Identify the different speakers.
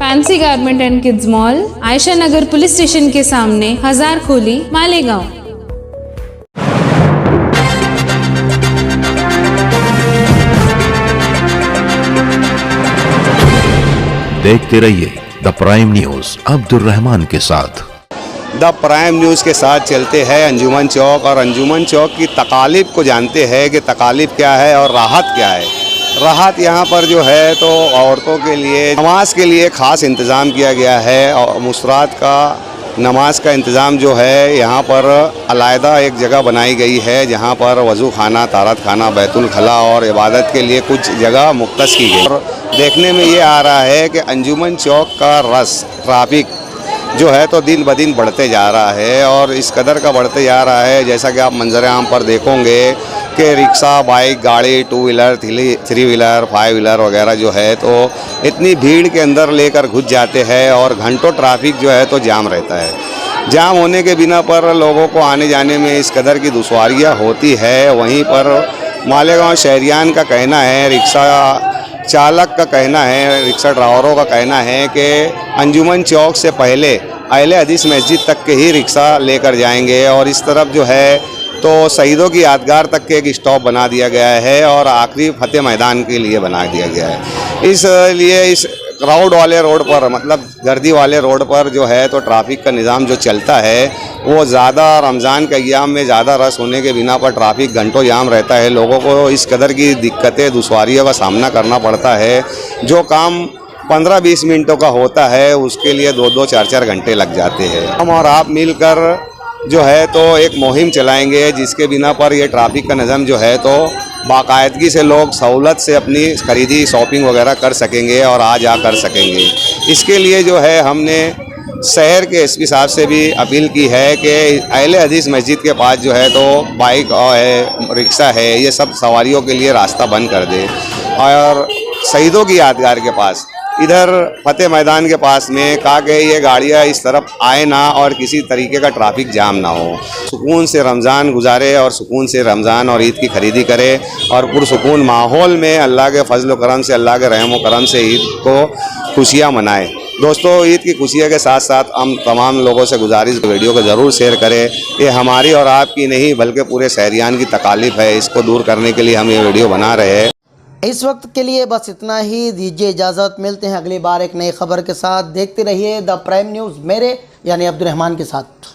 Speaker 1: Fancy garment and kids mall, Ayesha Nagar police station के सामने, हजार खोली, मालेगांव।
Speaker 2: देखते रहिए the prime news Abdul Rahman के साथ।
Speaker 3: द प्राइम न्यूज़ के साथ चलते हैं अंजुमन चौक और अंजुमन चौक की तकालीफ को जानते हैं कि तकालीफ क्या है और राहत क्या है। राहत यहाँ पर जो है तो औरतों के लिए नमाज के लिए ख़ास इंतज़ाम किया गया है और मुसरात का नमाज का इंतज़ाम जो है यहाँ पर अलहदा एक जगह बनाई गई है जहाँ पर वज़ू खाना, तारत खाना, बैतुल खला और इबादत के लिए कुछ जगह मुख्तस की गई। और देखने में ये आ रहा है कि अंजुमन चौक का रस ट्रैफिक जो है तो दिन ब दिन बढ़ते जा रहा है और इस कदर का बढ़ते जा रहा है जैसा कि आप मंजर आम पर देखोगे कि रिक्शा, बाइक, गाड़ी, two wheeler, three wheeler, five wheeler वगैरह जो है तो इतनी भीड़ के अंदर लेकर घुस जाते हैं और घंटों ट्रैफिक जो है तो जाम रहता है। जाम होने के बिना पर लोगों को आने जाने में इस कदर की दुश्वारियाँ होती है। वहीं पर मालेगांव शहरियान का कहना है, रिक्शा चालक का कहना है, रिक्शा ड्राइवरों का कहना है कि अंजुमन चौक से पहले अहले हदीस मस्जिद तक के ही रिक्शा लेकर जाएंगे और इस तरफ जो है तो शहीदों की यादगार तक के एक स्टॉप बना दिया गया है और आखिरी फतेह मैदान के लिए बना दिया गया है। इसलिए इस क्राउड वाले रोड पर मतलब गर्दी वाले रोड पर जो है तो ट्रैफिक का निज़ाम जो चलता है वो ज़्यादा रमज़ान के अय्याम में ज़्यादा रश होने के बिना पर ट्रैफिक घंटों जाम रहता है। लोगों को इस कदर की दिक्कतें, दुश्वारियों का सामना करना पड़ता है। जो काम 15-20 मिनटों का होता है उसके लिए 2-2, 4-4 घंटे लग जाते हैं। हम और आप मिलकर जो है तो एक मुहिम चलाएंगे जिसके बिना पर ये ट्रैफिक का निज़ाम जो है तो बाकायदगी से लोग सहूलत से अपनी खरीदी, शॉपिंग वगैरह कर सकेंगे और आ जा कर सकेंगे। इसके लिए जो है हमने शहर के एसपी साहब से भी अपील की है कि अहले हदीस मस्जिद के पास जो है तो बाइक है, रिक्शा है, ये सब सवारियों के लिए रास्ता बंद कर दे और शहीदों की यादगार के पास इधर फतेह मैदान के पास में कहा कि ये गाड़ियाँ इस तरफ आए ना और किसी तरीके का ट्रैफिक जाम ना हो। सुकून से रमज़ान गुजारे और सुकून से रमज़ान और ईद की खरीदी करे और पुरसुकून माहौल में अल्लाह के फजल व करम से, अल्लाह के रहम व करम से ईद को खुशियाँ मनाएं। दोस्तों, ईद की खुशियों के साथ साथ हम तमाम लोगों से गुजारिश वीडियो को ज़रूर शेयर करें। ये हमारी और आपकी नहीं बल्कि पूरे शहरियान की तकालीफ है। इसको दूर करने के लिए हम ये वीडियो बना रहे हैं।
Speaker 4: इस वक्त के लिए बस इतना ही, दीजिए इजाज़त। मिलते हैं अगली बार एक नई खबर के साथ। देखते रहिए द प्राइम न्यूज़ मेरे यानी अब्दुल रहमान के साथ।